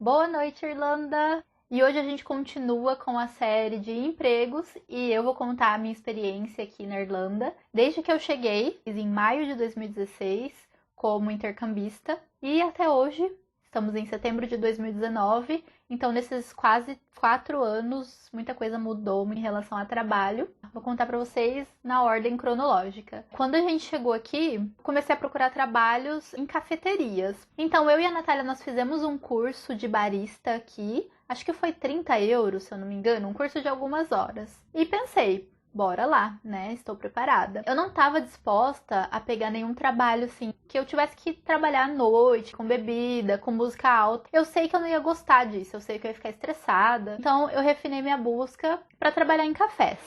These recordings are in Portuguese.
Boa noite, Irlanda! E hoje a gente continua com a série de empregos e eu vou contar a minha experiência aqui na Irlanda. Desde que eu cheguei, em maio de 2016, como intercambista, e até hoje, estamos em setembro de 2019, então nesses quase 4 anos, muita coisa mudou em relação a trabalho. Vou contar pra vocês na ordem cronológica. Quando a gente chegou aqui, comecei a procurar trabalhos em cafeterias. Então eu e a Natália, nós fizemos um curso de barista aqui, acho que foi 30 euros, se eu não me engano, um curso de algumas horas. E pensei, bora lá, né? Estou preparada. Eu não estava disposta a pegar nenhum trabalho assim, que eu tivesse que trabalhar à noite, com bebida, com música alta. Eu sei que eu não ia gostar disso, eu sei que eu ia ficar estressada. Então eu refinei minha busca para trabalhar em cafés.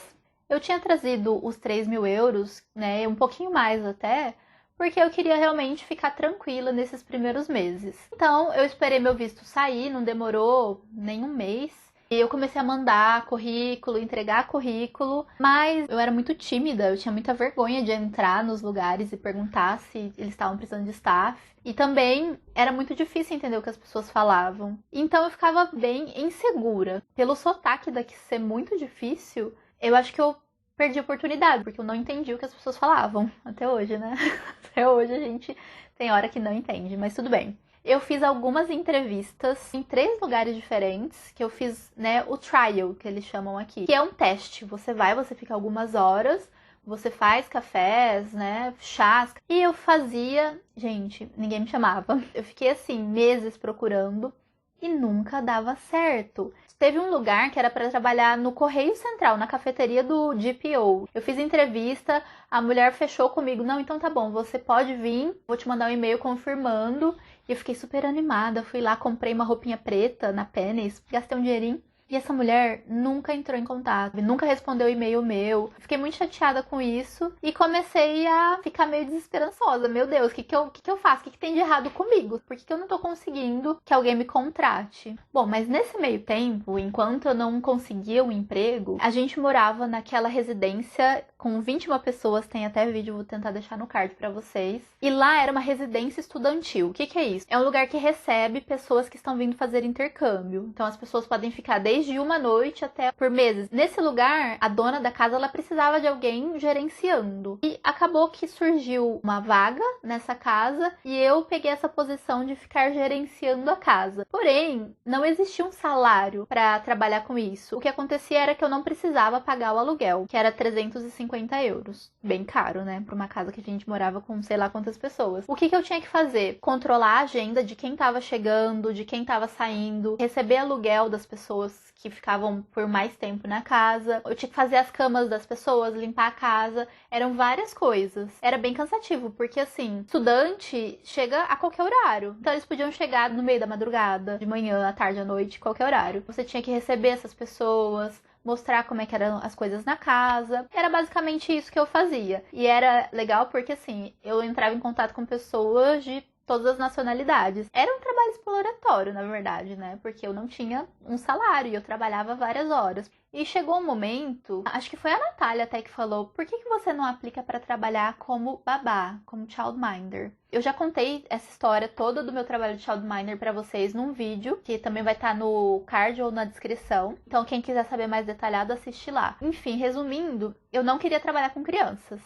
Eu tinha trazido os 3.000 euros, né? Um pouquinho mais até, porque eu queria realmente ficar tranquila nesses primeiros meses. Então eu esperei meu visto sair, não demorou nem um mês. E eu comecei a mandar currículo, entregar currículo, mas eu era muito tímida, eu tinha muita vergonha de entrar nos lugares e perguntar se eles estavam precisando de staff. E também era muito difícil entender o que as pessoas falavam. Então eu ficava bem insegura. Pelo sotaque daqui ser muito difícil, eu acho que eu perdi a oportunidade, porque eu não entendi o que as pessoas falavam. Até hoje, né? Até hoje a gente tem hora que não entende, mas tudo bem. Eu fiz algumas entrevistas em 3 lugares diferentes, que eu fiz, né, o trial, que eles chamam aqui, que é um teste. Você vai, você fica algumas horas, você faz cafés, né, chás. E eu fazia, gente, ninguém me chamava. Eu fiquei assim, meses procurando e nunca dava certo. Teve um lugar que era para trabalhar no Correio Central, na cafeteria do GPO. Eu fiz entrevista, a mulher fechou comigo. Não, então tá bom, você pode vir, vou te mandar um e-mail confirmando. E eu fiquei super animada, fui lá, comprei uma roupinha preta na Pennies, gastei um dinheirinho. E essa mulher nunca entrou em contato, nunca respondeu o e-mail meu. Fiquei muito chateada com isso e comecei a ficar meio desesperançosa. Meu Deus, o que eu faço? O que tem de errado comigo? Por que eu não tô conseguindo que alguém me contrate? Bom, mas nesse meio tempo, enquanto eu não conseguia um emprego, a gente morava naquela residência com 21 pessoas, tem até vídeo, vou tentar deixar no card pra vocês. E lá era uma residência estudantil. O que é isso? É um lugar que recebe pessoas que estão vindo fazer intercâmbio. Então as pessoas podem ficar desde uma noite até por meses. Nesse lugar, a dona da casa, ela precisava de alguém gerenciando. E acabou que surgiu uma vaga nessa casa e eu peguei essa posição de ficar gerenciando a casa. Porém, não existia um salário para trabalhar com isso. O que acontecia era que eu não precisava pagar o aluguel, que era 350 euros. Bem caro, né? Para uma casa que a gente morava com sei lá quantas pessoas. O que eu tinha que fazer? Controlar a agenda de quem estava chegando, de quem estava saindo, receber aluguel das pessoas que ficavam por mais tempo na casa. Eu tinha que fazer as camas das pessoas, limpar a casa. Eram várias coisas. Era bem cansativo, porque assim, estudante chega a qualquer horário. Então eles podiam chegar no meio da madrugada, de manhã, à tarde, à noite, qualquer horário. Você tinha que receber essas pessoas, mostrar como é que eram as coisas na casa. Era basicamente isso que eu fazia. E era legal porque assim, eu entrava em contato com pessoas de todas as nacionalidades. Era um trabalho exploratório, na verdade, né? Porque eu não tinha um salário e eu trabalhava várias horas. E chegou um momento, acho que foi a Natália até que falou, por que você não aplica para trabalhar como babá, como childminder? Eu já contei essa história toda do meu trabalho de childminder para vocês num vídeo, que também vai estar no card ou na descrição. Então quem quiser saber mais detalhado, assiste lá. Enfim, resumindo, eu não queria trabalhar com crianças.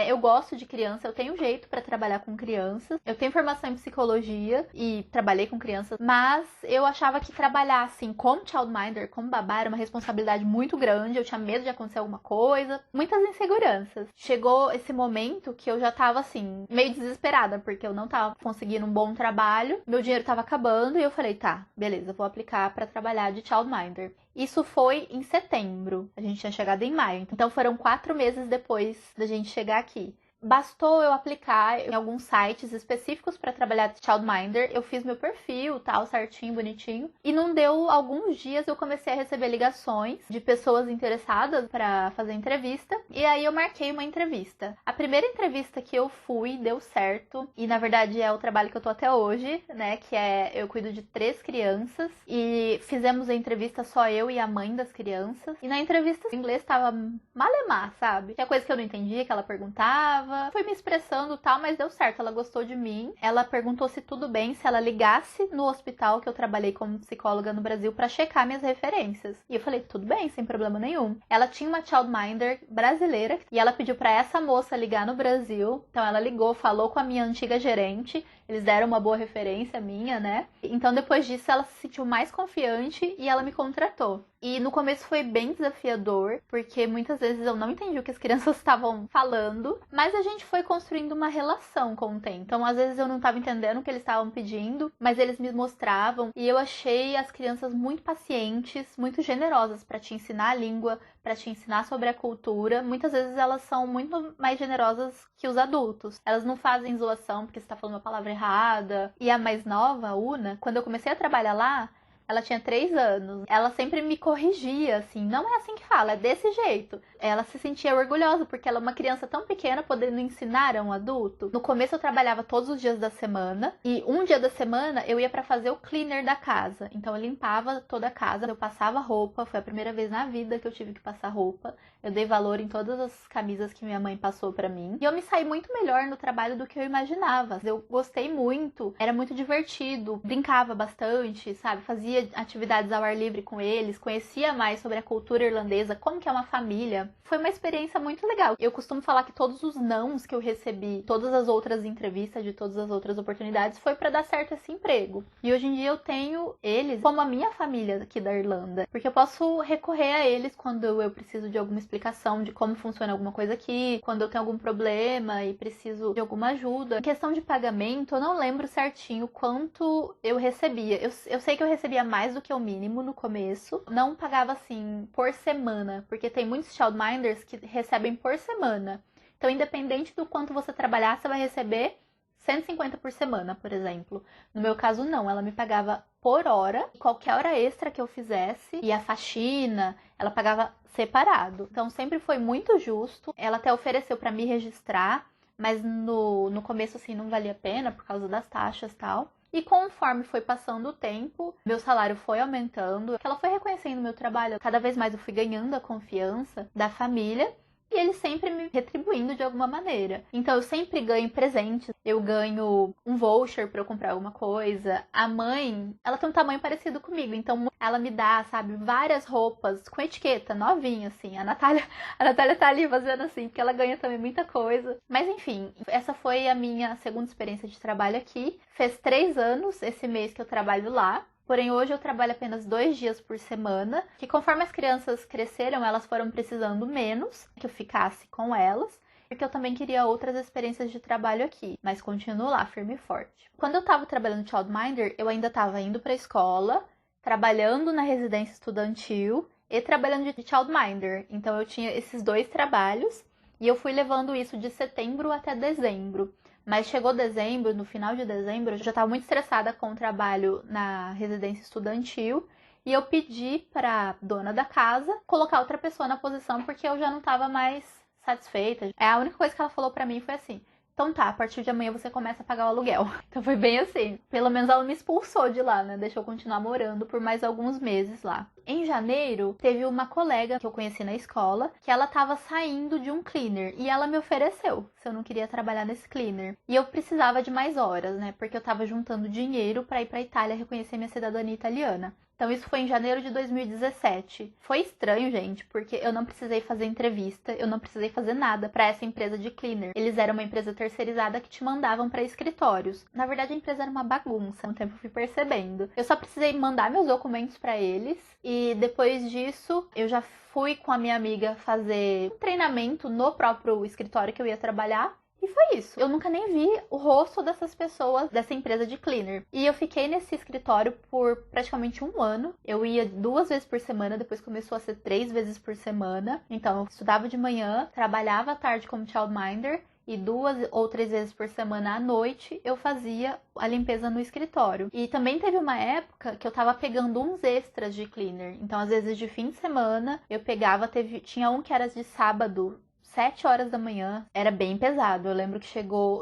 Eu gosto de criança, eu tenho jeito para trabalhar com crianças. Eu tenho formação em psicologia e trabalhei com crianças, mas eu achava que trabalhar assim como childminder, como babá, era uma responsabilidade muito grande. Eu tinha medo de acontecer alguma coisa, muitas inseguranças. Chegou esse momento que eu já tava assim, meio desesperada, porque eu não tava conseguindo um bom trabalho, meu dinheiro tava acabando e eu falei, tá, beleza, vou aplicar para trabalhar de childminder. Isso foi em setembro, a gente tinha chegado em maio, então foram 4 meses depois da gente chegar aqui. Bastou eu aplicar em alguns sites específicos para trabalhar de childminder. Eu fiz meu perfil, tal, certinho, bonitinho. E não deu alguns dias eu comecei a receber ligações de pessoas interessadas para fazer entrevista. E aí eu marquei uma entrevista. A primeira entrevista que eu fui deu certo. E na verdade é o trabalho que eu tô até hoje, né? Que é eu cuido de 3 crianças. E fizemos a entrevista só eu e a mãe das crianças. E na entrevista o inglês tava malemar, sabe? Tinha coisa que eu não entendia, que ela perguntava. fui me expressando e tal, mas deu certo, ela gostou de mim. Ela perguntou se tudo bem se ela ligasse no hospital que eu trabalhei como psicóloga no Brasil pra checar minhas referências. E eu falei, tudo bem, sem problema nenhum. Ela tinha uma childminder brasileira e ela pediu pra essa moça ligar no Brasil. Então ela ligou, falou com a minha antiga gerente, eles deram uma boa referência minha, né? Então depois disso ela se sentiu mais confiante e ela me contratou. E no começo foi bem desafiador, porque muitas vezes eu não entendi o que as crianças estavam falando, mas a gente foi construindo uma relação com o tempo. Então, às vezes eu não estava entendendo o que eles estavam pedindo, mas eles me mostravam, e eu achei as crianças muito pacientes, muito generosas para te ensinar a língua, para te ensinar sobre a cultura. Muitas vezes elas são muito mais generosas que os adultos. Elas não fazem zoação porque você está falando uma palavra errada. E a mais nova, a Una, quando eu comecei a trabalhar lá, ela tinha 3 anos. Ela sempre me corrigia, assim, não é assim que fala, é desse jeito. Ela se sentia orgulhosa, porque ela é uma criança tão pequena, podendo ensinar a um adulto. No começo eu trabalhava todos os dias da semana, e um dia da semana eu ia pra fazer o cleaner da casa. Então eu limpava toda a casa, eu passava roupa, foi a primeira vez na vida que eu tive que passar roupa. Eu dei valor em todas as camisas que minha mãe passou pra mim. E eu me saí muito melhor no trabalho do que eu imaginava. Eu gostei muito, era muito divertido, brincava bastante, sabe? Fazia atividades ao ar livre com eles, conhecia mais sobre a cultura irlandesa, como que é uma família. Foi uma experiência muito legal. Eu costumo falar que todos os nãos que eu recebi, todas as outras entrevistas de todas as outras oportunidades, foi pra dar certo esse emprego. E hoje em dia eu tenho eles como a minha família aqui da Irlanda, porque eu posso recorrer a eles quando eu preciso de alguma explicação de como funciona alguma coisa aqui, quando eu tenho algum problema e preciso de alguma ajuda. Em questão de pagamento, eu não lembro certinho quanto eu recebia. Eu sei que eu recebia mais do que o mínimo no começo. Não pagava assim por semana, porque tem muitos childminders que recebem por semana. Então, independente do quanto você trabalhar, você vai receber 150 por semana, por exemplo. No meu caso, não. Ela me pagava por hora. Qualquer hora extra que eu fizesse, e a faxina, ela pagava separado. Então, sempre foi muito justo. Ela até ofereceu para me registrar, mas no começo, assim, não valia a pena por causa das taxas e tal. E conforme foi passando o tempo, meu salário foi aumentando. Ela foi reconhecendo meu trabalho. Cada vez mais eu fui ganhando a confiança da família. E eles sempre me retribuindo de alguma maneira. Então eu sempre ganho presentes. Eu ganho um voucher pra eu comprar alguma coisa. A mãe, ela tem um tamanho parecido comigo. Então ela me dá, sabe, várias roupas com etiqueta, novinha, assim. A Natália tá ali fazendo assim, porque ela ganha também muita coisa. Mas enfim, essa foi a minha segunda experiência de trabalho aqui. Fez 3 anos esse mês que eu trabalho lá. Porém, hoje eu trabalho apenas 2 dias por semana, que conforme as crianças cresceram, elas foram precisando menos que eu ficasse com elas, porque eu também queria outras experiências de trabalho aqui, mas continuo lá, firme e forte. Quando eu estava trabalhando childminder, eu ainda estava indo para a escola, trabalhando na residência estudantil e trabalhando de childminder. Então eu tinha esses 2 trabalhos e eu fui levando isso de setembro até dezembro. Mas chegou dezembro, no final de dezembro, eu já estava muito estressada com o trabalho na residência estudantil. E eu pedi para dona da casa colocar outra pessoa na posição, porque eu já não estava mais satisfeita. A única coisa que ela falou para mim foi assim: então tá, a partir de amanhã você começa a pagar o aluguel. Então foi bem assim. Pelo menos ela me expulsou de lá, né? Deixou eu continuar morando por mais alguns meses lá. Em janeiro, teve uma colega que eu conheci na escola, que ela tava saindo de um cleaner. E ela me ofereceu se eu não queria trabalhar nesse cleaner. E eu precisava de mais horas, né? Porque eu tava juntando dinheiro pra ir pra Itália reconhecer minha cidadania italiana. Então isso foi em janeiro de 2017. Foi estranho, gente, porque eu não precisei fazer entrevista, eu não precisei fazer nada para essa empresa de cleaner. Eles eram uma empresa terceirizada que te mandavam para escritórios. Na verdade, a empresa era uma bagunça, com o tempo eu fui percebendo. Eu só precisei mandar meus documentos para eles e depois disso eu já fui com a minha amiga fazer um treinamento no próprio escritório que eu ia trabalhar. E foi isso. Eu nunca nem vi o rosto dessas pessoas, dessa empresa de cleaner. E eu fiquei nesse escritório por praticamente 1 ano. Eu ia 2 vezes por semana, depois começou a ser 3 vezes por semana. Então, eu estudava de manhã, trabalhava à tarde como childminder. E 2 ou 3 vezes por semana à noite eu fazia a limpeza no escritório. E também teve uma época que eu tava pegando uns extras de cleaner. Então, às vezes de fim de semana, eu pegava, tinha um que era de sábado, 7 horas da manhã, era bem pesado. Eu lembro que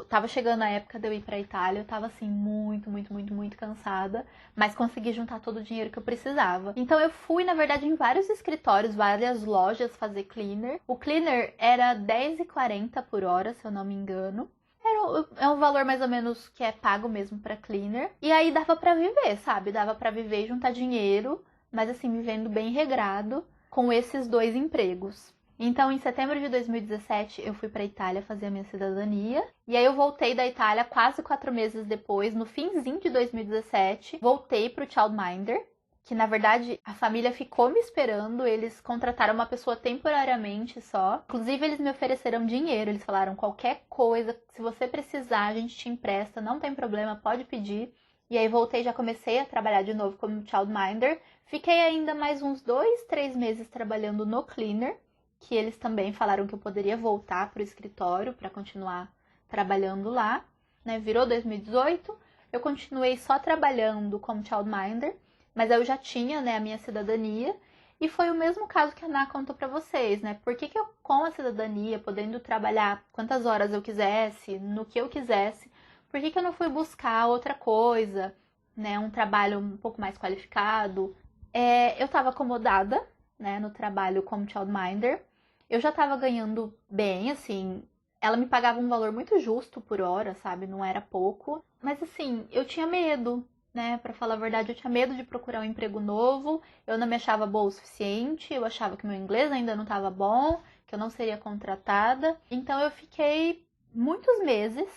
tava chegando a época de eu ir pra Itália, eu tava assim, muito cansada, mas consegui juntar todo o dinheiro que eu precisava. Então eu fui, na verdade, em vários escritórios, várias lojas fazer cleaner. O cleaner era R$10,40 por hora, se eu não me engano. É um valor mais ou menos que é pago mesmo pra cleaner. E aí dava pra viver, sabe? Dava pra viver e juntar dinheiro, mas assim, vivendo bem regrado com esses 2 empregos. Então, em setembro de 2017, eu fui pra Itália fazer a minha cidadania. E aí eu voltei da Itália quase 4 meses depois, no finzinho de 2017. Voltei pro Childminder, que na verdade a família ficou me esperando, eles contrataram uma pessoa temporariamente só. Inclusive eles me ofereceram dinheiro, eles falaram qualquer coisa, se você precisar a gente te empresta, não tem problema, pode pedir. E aí voltei, já comecei a trabalhar de novo como childminder. Fiquei ainda mais uns 2, 3 meses trabalhando no cleaner, que eles também falaram que eu poderia voltar pro escritório para continuar trabalhando lá, né? Virou 2018, eu continuei só trabalhando como childminder. Mas eu já tinha, né, a minha cidadania. E foi o mesmo caso que a Ana contou pra vocês, né? Por que eu, com a cidadania, podendo trabalhar quantas horas eu quisesse, no que eu quisesse, por que eu não fui buscar outra coisa, né? Um trabalho um pouco mais qualificado? Eu tava acomodada, né, no trabalho como childminder. Eu já tava ganhando bem, assim. Ela me pagava um valor muito justo por hora, sabe? Não era pouco. Mas, assim, eu tinha medo, né? Pra falar a verdade, eu tinha medo de procurar um emprego novo, eu não me achava boa o suficiente, eu achava que meu inglês ainda não estava bom, que eu não seria contratada. Então eu fiquei muitos meses,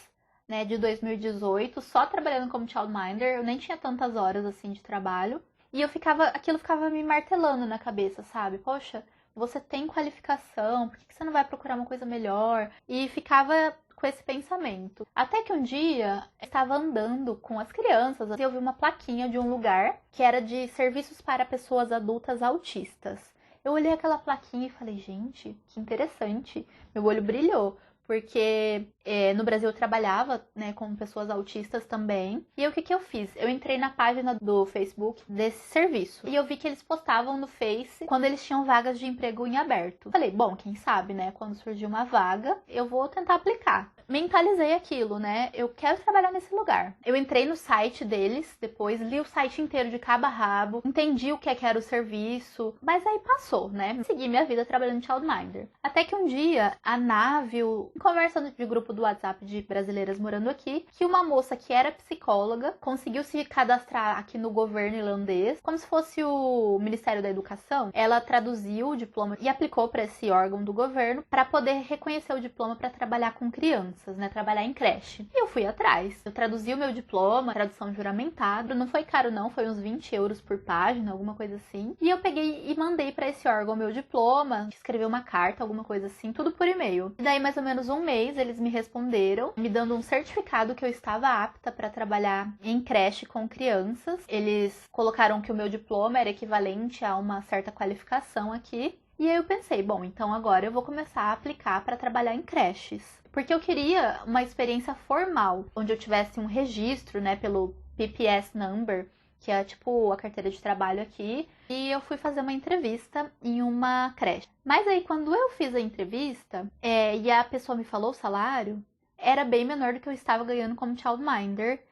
né, de 2018, só trabalhando como childminder, eu nem tinha tantas horas assim de trabalho, e aquilo ficava me martelando na cabeça, sabe? Poxa, você tem qualificação, por que você não vai procurar uma coisa melhor? E ficava com esse pensamento. Até que um dia eu estava andando com as crianças e eu vi uma plaquinha de um lugar que era de serviços para pessoas adultas autistas. Eu olhei aquela plaquinha e falei, gente, que interessante. Meu olho brilhou. Porque no Brasil eu trabalhava, né, com pessoas autistas também. E o que eu fiz? Eu entrei na página do Facebook desse serviço. E eu vi que eles postavam no Face quando eles tinham vagas de emprego em aberto. Falei, bom, quem sabe, né? Quando surgir uma vaga, eu vou tentar aplicar. Mentalizei aquilo, né? Eu quero trabalhar nesse lugar. Eu entrei no site deles, depois li o site inteiro de cabo a rabo, entendi o que era o serviço, mas aí passou, né? Segui minha vida trabalhando de childminder. Até que um dia, a Ná viu, conversando de grupo do WhatsApp de brasileiras morando aqui, que uma moça que era psicóloga conseguiu se cadastrar aqui no governo irlandês, como se fosse o Ministério da Educação. Ela traduziu o diploma e aplicou para esse órgão do governo para poder reconhecer o diploma para trabalhar com crianças, né? Trabalhar em creche. E eu fui atrás. Eu traduzi o meu diploma, tradução juramentada. Não foi caro não, foi uns 20 euros por página, alguma coisa assim. E eu peguei e mandei para esse órgão o meu diploma, escrevi uma carta, alguma coisa assim, tudo por e-mail. E daí mais ou menos um mês eles me responderam, me dando um certificado que eu estava apta para trabalhar em creche com crianças. Eles colocaram que o meu diploma era equivalente a uma certa qualificação aqui. E aí eu pensei, bom, então agora eu vou começar a aplicar para trabalhar em creches. Porque eu queria uma experiência formal, onde eu tivesse um registro, né, pelo PPS Number, que é tipo a carteira de trabalho aqui. E eu fui fazer uma entrevista em uma creche. Mas aí quando eu fiz a entrevista, e a pessoa me falou o salário, era bem menor do que eu estava ganhando como childminder.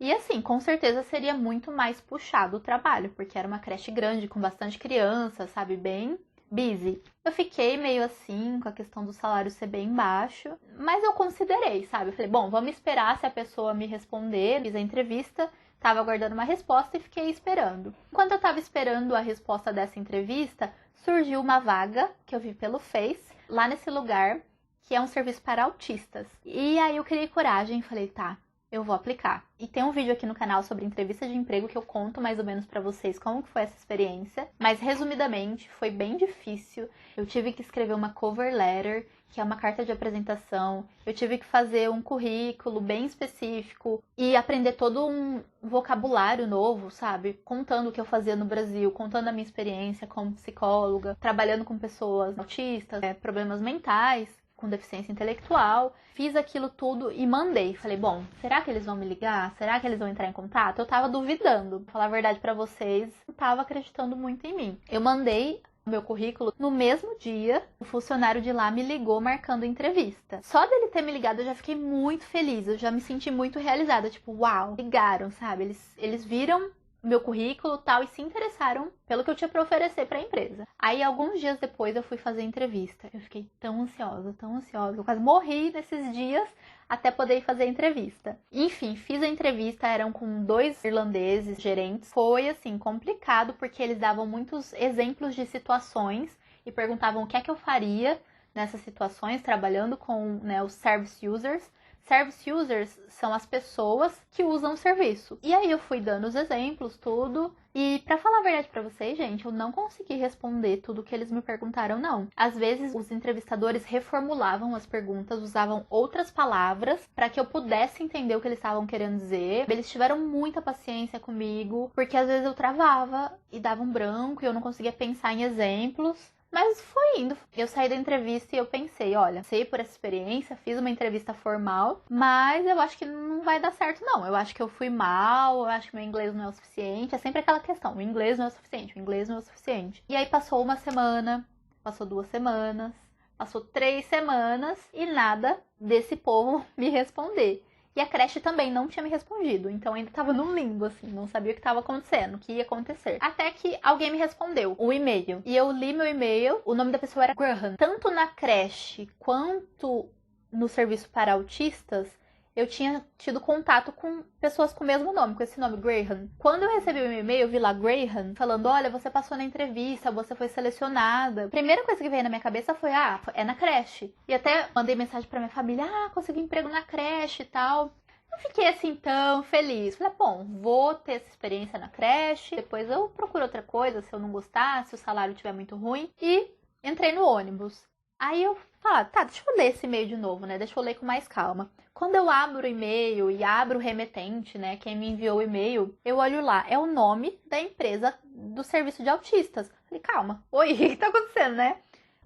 E assim, com certeza seria muito mais puxado o trabalho, porque era uma creche grande, com bastante criança, sabe, bem busy. Eu fiquei meio assim, com a questão do salário ser bem baixo, mas eu considerei, sabe? Eu falei, bom, vamos esperar se a pessoa me responder. Fiz a entrevista, tava aguardando uma resposta e fiquei esperando. Enquanto eu tava esperando a resposta dessa entrevista, surgiu uma vaga que eu vi pelo Face, lá nesse lugar, que é um serviço para autistas. E aí eu criei coragem e falei, tá, eu vou aplicar. E tem um vídeo aqui no canal sobre entrevista de emprego que eu conto mais ou menos pra vocês como que foi essa experiência. Mas resumidamente, foi bem difícil. Eu tive que escrever uma cover letter, que é uma carta de apresentação. Eu tive que fazer um currículo bem específico e aprender todo um vocabulário novo, sabe? Contando o que eu fazia no Brasil, contando a minha experiência como psicóloga, trabalhando com pessoas autistas, problemas mentais, com deficiência intelectual. Fiz aquilo tudo e mandei. Falei, bom, será que eles vão me ligar? Será que eles vão entrar em contato? Eu tava duvidando. Pra falar a verdade pra vocês, não tava acreditando muito em mim. Eu mandei o meu currículo. No mesmo dia, o funcionário de lá me ligou marcando entrevista. Só dele ter me ligado, eu já fiquei muito feliz, eu já me senti muito realizada. Tipo, uau, ligaram, sabe? Eles viram meu currículo e tal e se interessaram pelo que eu tinha para oferecer para a empresa. Aí, alguns dias depois, eu fui fazer a entrevista. Eu fiquei tão ansiosa, tão ansiosa. Eu quase morri nesses dias até poder ir fazer a entrevista. Enfim, fiz a entrevista, eram com 2 irlandeses gerentes. Foi, assim, complicado, porque eles davam muitos exemplos de situações e perguntavam o que é que eu faria nessas situações, trabalhando com, né, os service users. Service users são as pessoas que usam o serviço. E aí eu fui dando os exemplos, tudo. E pra falar a verdade pra vocês, gente, eu não consegui responder tudo que eles me perguntaram, não. Às vezes os entrevistadores reformulavam as perguntas, usavam outras palavras pra que eu pudesse entender o que eles estavam querendo dizer. Eles tiveram muita paciência comigo, porque às vezes eu travava e dava um branco e eu não conseguia pensar em exemplos. Mas foi indo. Eu saí da entrevista e eu pensei, olha, sei por essa experiência, fiz uma entrevista formal, mas eu acho que não vai dar certo, não. Eu acho que eu fui mal, eu acho que meu inglês não é o suficiente. É sempre aquela questão, o inglês não é o suficiente, o inglês não é o suficiente. E aí passou uma semana, passou 2 semanas, passou 3 semanas e nada desse povo me responder. E a creche também não tinha me respondido, então ainda tava num limbo, assim, não sabia o que tava acontecendo, o que ia acontecer. Até que alguém me respondeu, o e-mail. E eu li meu e-mail, o nome da pessoa era Graham. Tanto na creche quanto no serviço para autistas, eu tinha tido contato com pessoas com o mesmo nome, com esse nome, Graham. Quando eu recebi o meu e-mail, eu vi lá Graham, falando, olha, você passou na entrevista, você foi selecionada. A primeira coisa que veio na minha cabeça foi, é na creche. E até mandei mensagem pra minha família, consegui emprego na creche e tal. Não fiquei assim tão feliz. Falei, bom, vou ter essa experiência na creche, depois eu procuro outra coisa, se eu não gostar, se o salário estiver muito ruim. E entrei no ônibus. Aí eu falei, tá, deixa eu ler esse e-mail de novo, né? Deixa eu ler com mais calma. Quando eu abro o e-mail e abro o remetente, né, quem me enviou o e-mail, eu olho lá, é o nome da empresa do serviço de autistas. Falei, calma, oi, o que tá acontecendo, né?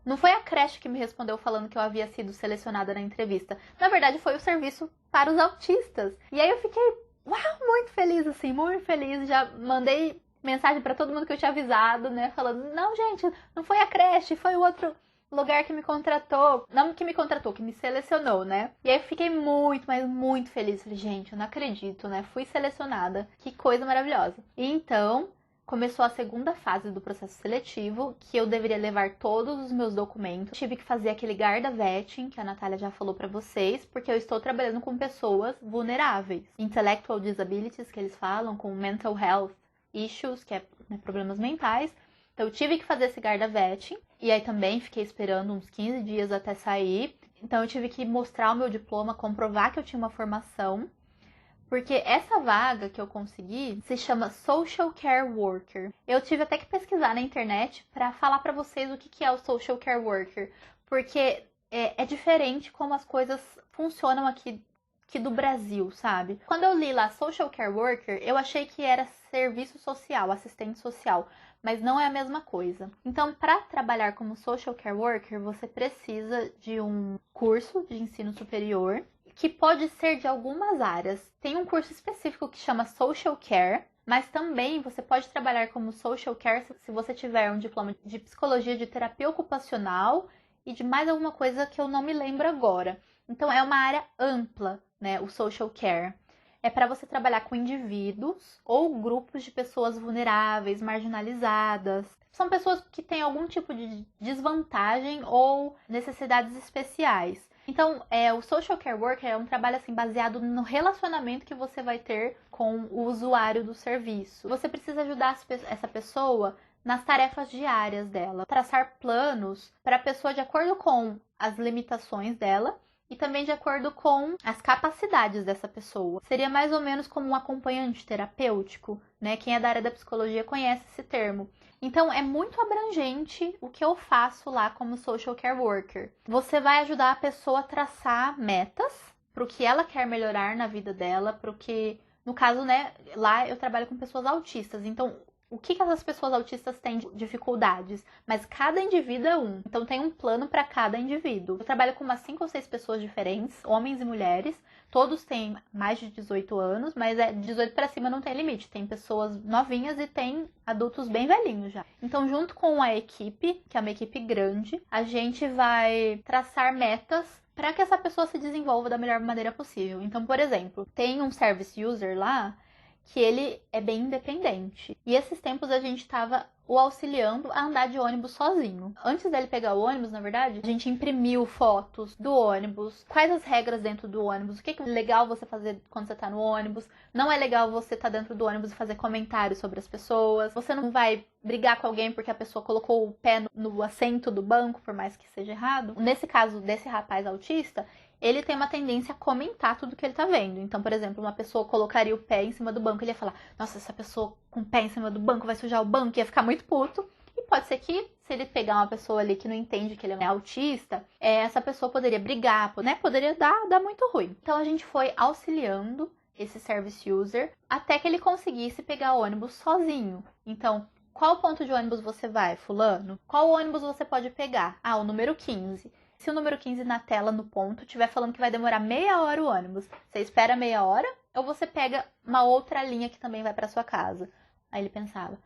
Não foi a creche que me respondeu falando que eu havia sido selecionada na entrevista. Na verdade, foi o serviço para os autistas. E aí eu fiquei, muito feliz, assim, muito feliz. Já mandei mensagem para todo mundo que eu tinha avisado, né, falando, não, gente, não foi a creche, foi o outro lugar que me contratou, não que me contratou, que me selecionou, né? E aí eu fiquei muito, mas muito feliz. Falei, gente, eu não acredito, né? Fui selecionada. Que coisa maravilhosa. E então, começou a segunda fase do processo seletivo, que eu deveria levar todos os meus documentos. Tive que fazer aquele Garda Vetting, que a Natália já falou pra vocês, porque eu estou trabalhando com pessoas vulneráveis. Intellectual disabilities, que eles falam, com mental health issues, que é, né, problemas mentais. Então, eu tive que fazer esse Garda Vetting. E aí também fiquei esperando uns 15 dias até sair. Então, eu tive que mostrar o meu diploma, comprovar que eu tinha uma formação. Porque essa vaga que eu consegui se chama Social Care Worker. Eu tive até que pesquisar na internet para falar para vocês o que é o Social Care Worker. Porque é diferente como as coisas funcionam aqui do Brasil, sabe? Quando eu li lá Social Care Worker, eu achei que era serviço social, assistente social, mas não é a mesma coisa. Então, para trabalhar como Social Care Worker, você precisa de um curso de ensino superior, que pode ser de algumas áreas. Tem um curso específico que chama Social Care, mas também você pode trabalhar como Social Care se você tiver um diploma de psicologia, de terapia ocupacional e de mais alguma coisa que eu não me lembro agora. Então, é uma área ampla, né, o Social Care. É para você trabalhar com indivíduos ou grupos de pessoas vulneráveis, marginalizadas. São pessoas que têm algum tipo de desvantagem ou necessidades especiais. Então, o Social Care Worker é um trabalho assim, baseado no relacionamento que você vai ter com o usuário do serviço. Você precisa ajudar essa pessoa nas tarefas diárias dela, traçar planos para a pessoa de acordo com as limitações dela e também de acordo com as capacidades dessa pessoa. Seria mais ou menos como um acompanhante terapêutico, né? Quem é da área da psicologia conhece esse termo. Então, é muito abrangente o que eu faço lá como Social Care Worker. Você vai ajudar a pessoa a traçar metas para o que ela quer melhorar na vida dela, para o que, no caso, né, lá eu trabalho com pessoas autistas. Então, o que essas pessoas autistas têm de dificuldades, mas cada indivíduo é um. Então tem um plano para cada indivíduo. Eu trabalho com umas 5 ou 6 pessoas diferentes, homens e mulheres. Todos têm mais de 18 anos, mas de 18 para cima não tem limite. Tem pessoas novinhas e tem adultos bem velhinhos já. Então, junto com a equipe, que é uma equipe grande, a gente vai traçar metas para que essa pessoa se desenvolva da melhor maneira possível. Então, por exemplo, tem um service user lá que ele é bem independente. E esses tempos a gente estava o auxiliando a andar de ônibus sozinho. Antes dele pegar o ônibus, na verdade, a gente imprimiu fotos do ônibus, quais as regras dentro do ônibus, o que é legal você fazer quando você tá no ônibus, não é legal você estar dentro do ônibus e fazer comentários sobre as pessoas, você não vai brigar com alguém porque a pessoa colocou o pé no assento do banco, por mais que seja errado. Nesse caso desse rapaz autista, ele tem uma tendência a comentar tudo que ele tá vendo. Então, por exemplo, uma pessoa colocaria o pé em cima do banco, ele ia falar, nossa, essa pessoa com o pé em cima do banco vai sujar o banco, ia ficar muito puto. E pode ser que, se ele pegar uma pessoa ali que não entende que ele é autista, essa pessoa poderia brigar, né? Poderia dar muito ruim. Então, a gente foi auxiliando esse service user até que ele conseguisse pegar o ônibus sozinho. Então, qual ponto de ônibus você vai, fulano? Qual ônibus você pode pegar? Ah, o número 15. Se o número 15 na tela, no ponto, estiver falando que vai demorar meia hora o ônibus, você espera meia hora ou você pega uma outra linha que também vai para sua casa? Aí ele pensava,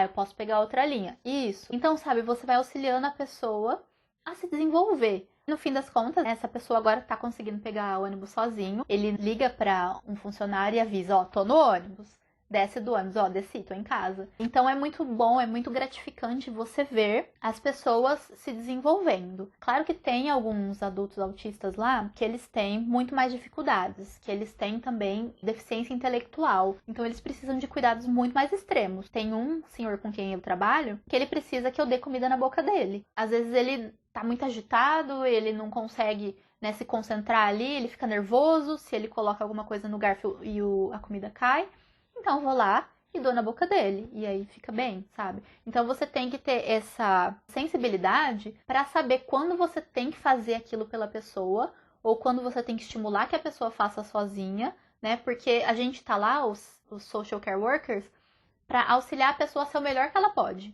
eu posso pegar outra linha. Isso. Então, sabe, você vai auxiliando a pessoa a se desenvolver. No fim das contas, essa pessoa agora tá conseguindo pegar o ônibus sozinho. Ele liga para um funcionário e avisa, tô no ônibus. Desce do ônibus, desci, tô em casa. Então é muito bom, é muito gratificante você ver as pessoas se desenvolvendo. Claro que tem alguns adultos autistas lá que eles têm muito mais dificuldades, que eles têm também deficiência intelectual. Então eles precisam de cuidados muito mais extremos. Tem um senhor com quem eu trabalho que ele precisa que eu dê comida na boca dele. Às vezes ele tá muito agitado, ele não consegue, né, se concentrar ali, ele fica nervoso se ele coloca alguma coisa no garfo e a comida cai. Então, eu vou lá e dou na boca dele. E aí fica bem, sabe? Então, você tem que ter essa sensibilidade para saber quando você tem que fazer aquilo pela pessoa ou quando você tem que estimular que a pessoa faça sozinha, né? Porque a gente tá lá, os social care workers, para auxiliar a pessoa a ser o melhor que ela pode.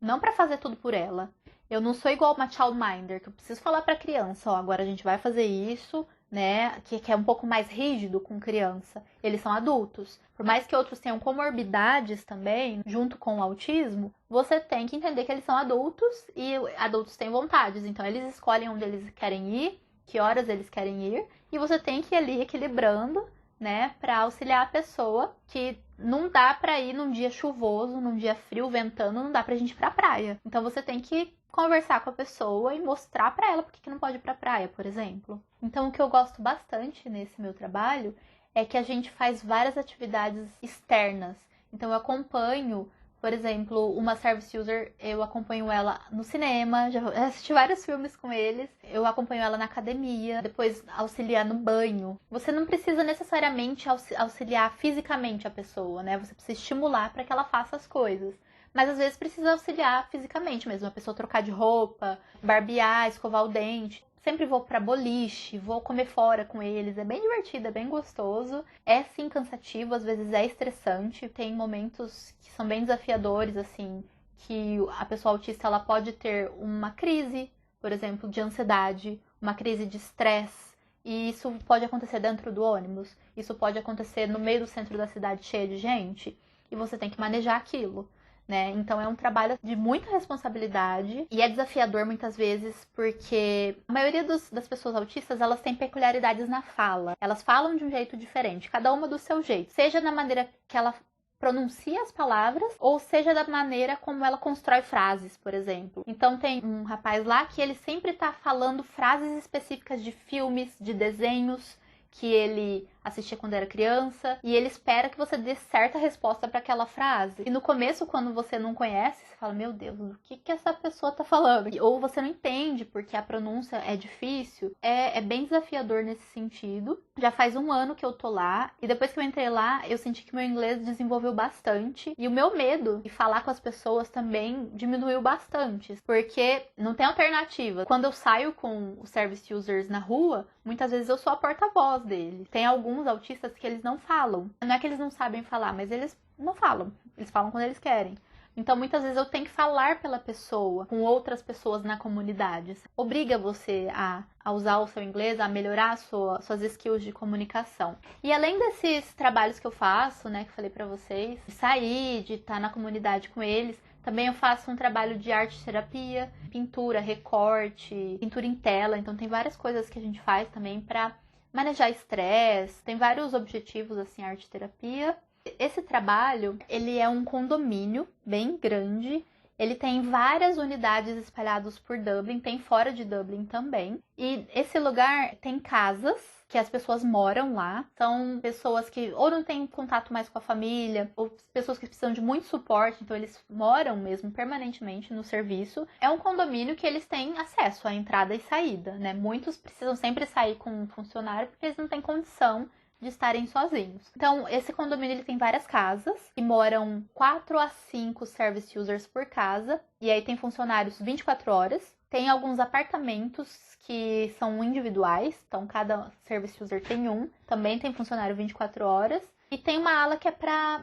Não para fazer tudo por ela. Eu não sou igual uma childminder, que eu preciso falar para a criança, agora a gente vai fazer isso, né, que é um pouco mais rígido com criança. Eles são adultos. Por mais que outros tenham comorbidades também, junto com o autismo, você tem que entender que eles são adultos e adultos têm vontades. Então, eles escolhem onde eles querem ir, que horas eles querem ir, e você tem que ir ali equilibrando, né, para auxiliar a pessoa, que não dá para ir num dia chuvoso, num dia frio, ventando, não dá pra gente ir pra praia. Então, você tem que conversar com a pessoa e mostrar para ela porque que não pode ir pra praia, por exemplo. Então, o que eu gosto bastante nesse meu trabalho é que a gente faz várias atividades externas. Então, eu acompanho, por exemplo, uma service user, eu acompanho ela no cinema, já assisti vários filmes com eles, eu acompanho ela na academia, depois auxiliar no banho. Você não precisa necessariamente auxiliar fisicamente a pessoa, né? Você precisa estimular para que ela faça as coisas. Mas às vezes precisa auxiliar fisicamente mesmo, a pessoa trocar de roupa, barbear, escovar o dente. Sempre vou pra boliche, vou comer fora com eles, é bem divertido, é bem gostoso. É sim cansativo, às vezes é estressante, tem momentos que são bem desafiadores, assim, que a pessoa autista ela pode ter uma crise, por exemplo, de ansiedade, uma crise de estresse. E isso pode acontecer dentro do ônibus, isso pode acontecer no meio do centro da cidade cheio de gente, e você tem que manejar aquilo. Né? Então é um trabalho de muita responsabilidade e é desafiador muitas vezes porque a maioria das pessoas autistas elas têm peculiaridades na fala. Elas falam de um jeito diferente, cada uma do seu jeito. Seja na maneira que ela pronuncia as palavras ou seja da maneira como ela constrói frases, por exemplo. Então tem um rapaz lá que ele sempre tá falando frases específicas de filmes, de desenhos que ele assistia quando era criança, e ele espera que você dê certa resposta para aquela frase. E no começo, quando você não conhece, você fala, meu Deus, o que essa pessoa tá falando? Ou você não entende porque a pronúncia é difícil. É bem desafiador nesse sentido. Já faz 1 ano que eu tô lá, e depois que eu entrei lá, eu senti que meu inglês desenvolveu bastante, e o meu medo de falar com as pessoas também diminuiu bastante, porque não tem alternativa. Quando eu saio com os service users na rua, muitas vezes eu sou a porta-voz deles. Tem alguns autistas que eles não falam. Não é que eles não sabem falar, mas eles não falam. Eles falam quando eles querem. Então, muitas vezes eu tenho que falar pela pessoa, com outras pessoas na comunidade. Obriga você a usar o seu inglês, a melhorar suas skills de comunicação. E além desses trabalhos que eu faço, né, que eu falei pra vocês, de sair, de estar na comunidade com eles, também eu faço um trabalho de arte terapia, pintura, recorte, pintura em tela. Então, tem várias coisas que a gente faz também pra manejar estresse. Tem vários objetivos, assim, arte terapia. Esse trabalho, ele é um condomínio bem grande, ele tem várias unidades espalhadas por Dublin, tem fora de Dublin também. E esse lugar tem casas que as pessoas moram lá, são pessoas que ou não têm contato mais com a família, ou pessoas que precisam de muito suporte, então eles moram mesmo permanentemente no serviço. É um condomínio que eles têm acesso à entrada e saída, né? Muitos precisam sempre sair com um funcionário porque eles não têm condição de estarem sozinhos. Então, esse condomínio ele tem várias casas e moram 4 a 5 service users por casa. E aí tem funcionários 24 horas. Tem alguns apartamentos que são individuais, então cada service user tem um. Também tem funcionário 24 horas. E tem uma ala que é para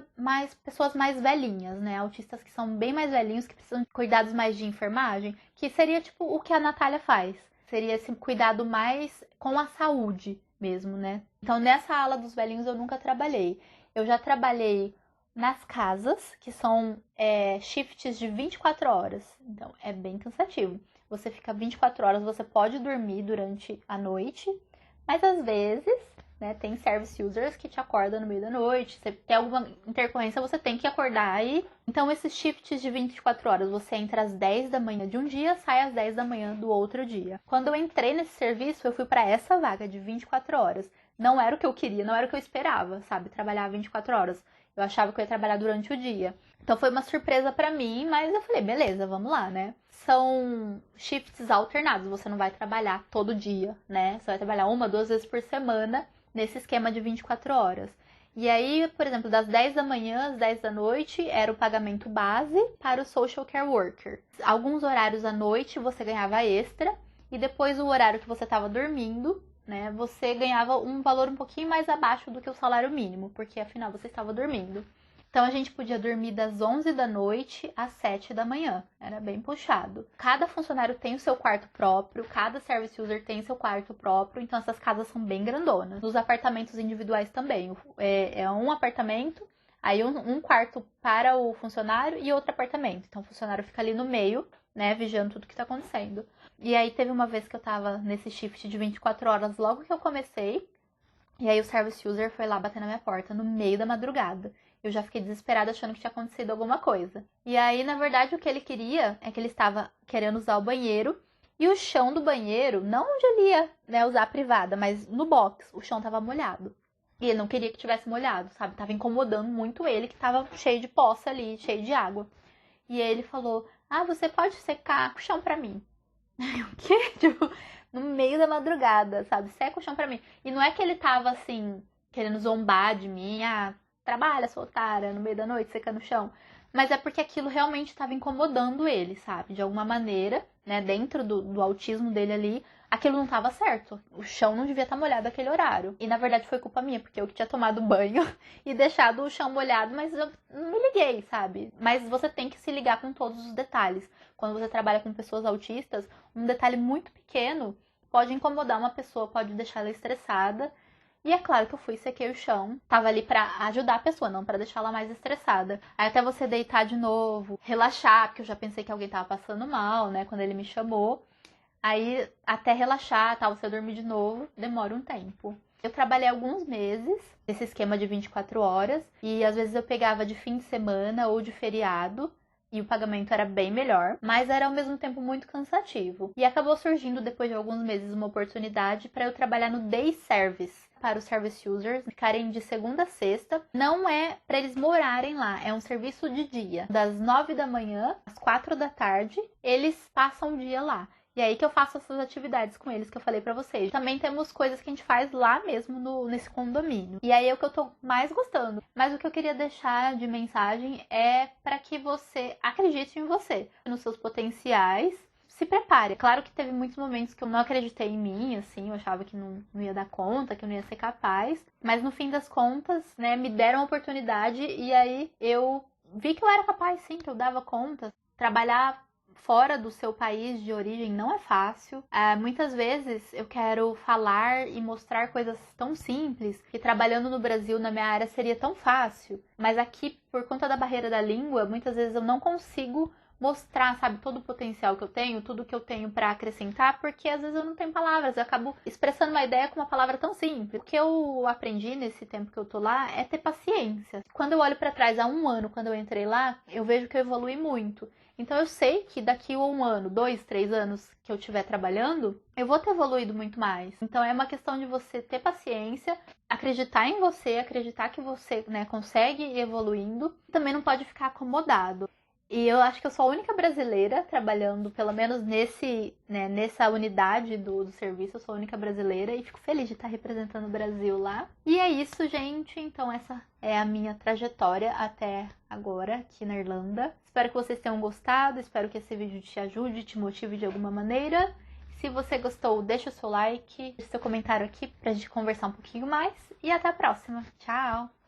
pessoas mais velhinhas, né? Autistas que são bem mais velhinhos, que precisam de cuidados mais de enfermagem, que seria tipo o que a Natália faz. Seria esse cuidado mais com a saúde mesmo, né? Então, nessa ala dos velhinhos eu nunca trabalhei. Eu já trabalhei nas casas, que são shifts de 24 horas. Então, é bem cansativo. Você fica 24 horas, você pode dormir durante a noite, mas às vezes, né, tem service users que te acordam no meio da noite. Se tem alguma intercorrência, você tem que acordar aí. Então, esses shifts de 24 horas, você entra às 10 da manhã de um dia, sai às 10 da manhã do outro dia. Quando eu entrei nesse serviço, eu fui para essa vaga de 24 horas. Não era o que eu queria, não era o que eu esperava, sabe? Trabalhar 24 horas. Eu achava que eu ia trabalhar durante o dia. Então foi uma surpresa pra mim, mas eu falei, beleza, vamos lá, né? São shifts alternados, você não vai trabalhar todo dia, né? Você vai trabalhar 1, 2 vezes por semana nesse esquema de 24 horas. E aí, por exemplo, das 10 da manhã às 10 da noite era o pagamento base para o social care worker. Alguns horários à noite você ganhava extra e depois o horário que você estava dormindo, né, você ganhava um valor um pouquinho mais abaixo do que o salário mínimo, porque afinal você estava dormindo. Então a gente podia dormir das 11 da noite às 7 da manhã. Era bem puxado. Cada funcionário tem o seu quarto próprio, cada service user tem seu quarto próprio, então essas casas são bem grandonas. Nos apartamentos individuais também. É um apartamento, aí um quarto para o funcionário e outro apartamento. Então o funcionário fica ali no meio, né, vigiando tudo que tá acontecendo. E aí teve uma vez que eu tava nesse shift de 24 horas logo que eu comecei, e aí o service user foi lá bater na minha porta no meio da madrugada. Eu já fiquei desesperada achando que tinha acontecido alguma coisa. E aí, na verdade, o que ele queria é que ele estava querendo usar o banheiro, e o chão do banheiro, não onde ele ia, né, usar a privada, mas no box, o chão tava molhado. E ele não queria que tivesse molhado, sabe? Tava incomodando muito ele, que tava cheio de poça ali, cheio de água. E aí ele falou, você pode secar o chão pra mim. O quê? Tipo, no meio da madrugada, sabe? Seca o chão pra mim. E não é que ele tava, assim, querendo zombar de mim. Trabalha, sua otária, no meio da noite, secando o chão. Mas é porque aquilo realmente estava incomodando ele, sabe? De alguma maneira, né? Dentro do autismo dele ali, aquilo não estava certo. O chão não devia estar molhado naquele horário. E na verdade foi culpa minha, porque eu que tinha tomado banho e deixado o chão molhado, mas eu não me liguei, sabe? Mas você tem que se ligar com todos os detalhes. Quando você trabalha com pessoas autistas, um detalhe muito pequeno pode incomodar uma pessoa, pode deixar ela estressada. E é claro que eu fui, sequei o chão. Tava ali pra ajudar a pessoa, não pra deixar ela mais estressada. Aí até você deitar de novo, relaxar, porque eu já pensei que alguém tava passando mal, né, quando ele me chamou. Aí até relaxar, tal, você dormir de novo, demora um tempo. Eu trabalhei alguns meses nesse esquema de 24 horas. E às vezes eu pegava de fim de semana ou de feriado. E o pagamento era bem melhor, mas era ao mesmo tempo muito cansativo. E acabou surgindo, depois de alguns meses, uma oportunidade para eu trabalhar no day service, para os service users ficarem de segunda a sexta. Não é para eles morarem lá, é um serviço de dia. Das 9 da manhã às 4 da tarde, eles passam o dia lá. E aí que eu faço essas atividades com eles que eu falei pra vocês. Também temos coisas que a gente faz lá mesmo nesse condomínio. E aí é o que eu tô mais gostando. Mas o que eu queria deixar de mensagem é para que você acredite em você, nos seus potenciais. Se prepare. Claro que teve muitos momentos que eu não acreditei em mim, assim, eu achava que não ia dar conta, que eu não ia ser capaz. Mas no fim das contas, né, me deram a oportunidade e aí eu vi que eu era capaz, sim, que eu dava conta. Trabalhar fora do seu país de origem não é fácil. Muitas vezes eu quero falar e mostrar coisas tão simples que trabalhando no Brasil, na minha área, seria tão fácil. Mas aqui, por conta da barreira da língua, muitas vezes eu não consigo mostrar, sabe, todo o potencial que eu tenho, tudo que eu tenho para acrescentar, porque às vezes eu não tenho palavras, eu acabo expressando uma ideia com uma palavra tão simples. O que eu aprendi nesse tempo que eu tô lá é ter paciência. Quando eu olho para trás há um ano, quando eu entrei lá, eu vejo que eu evolui muito. Então eu sei que daqui a um ano, 2, 3 anos que eu estiver trabalhando, eu vou ter evoluído muito mais. Então é uma questão de você ter paciência, acreditar em você, acreditar que você, né, consegue ir evoluindo. Também não pode ficar acomodado. E eu acho que eu sou a única brasileira trabalhando, pelo menos nessa unidade do serviço, eu sou a única brasileira e fico feliz de estar representando o Brasil lá. E é isso, gente. Então essa é a minha trajetória até agora aqui na Irlanda. Espero que vocês tenham gostado, espero que esse vídeo te ajude, te motive de alguma maneira. Se você gostou, deixa o seu like, deixa seu comentário aqui pra gente conversar um pouquinho mais. E até a próxima. Tchau!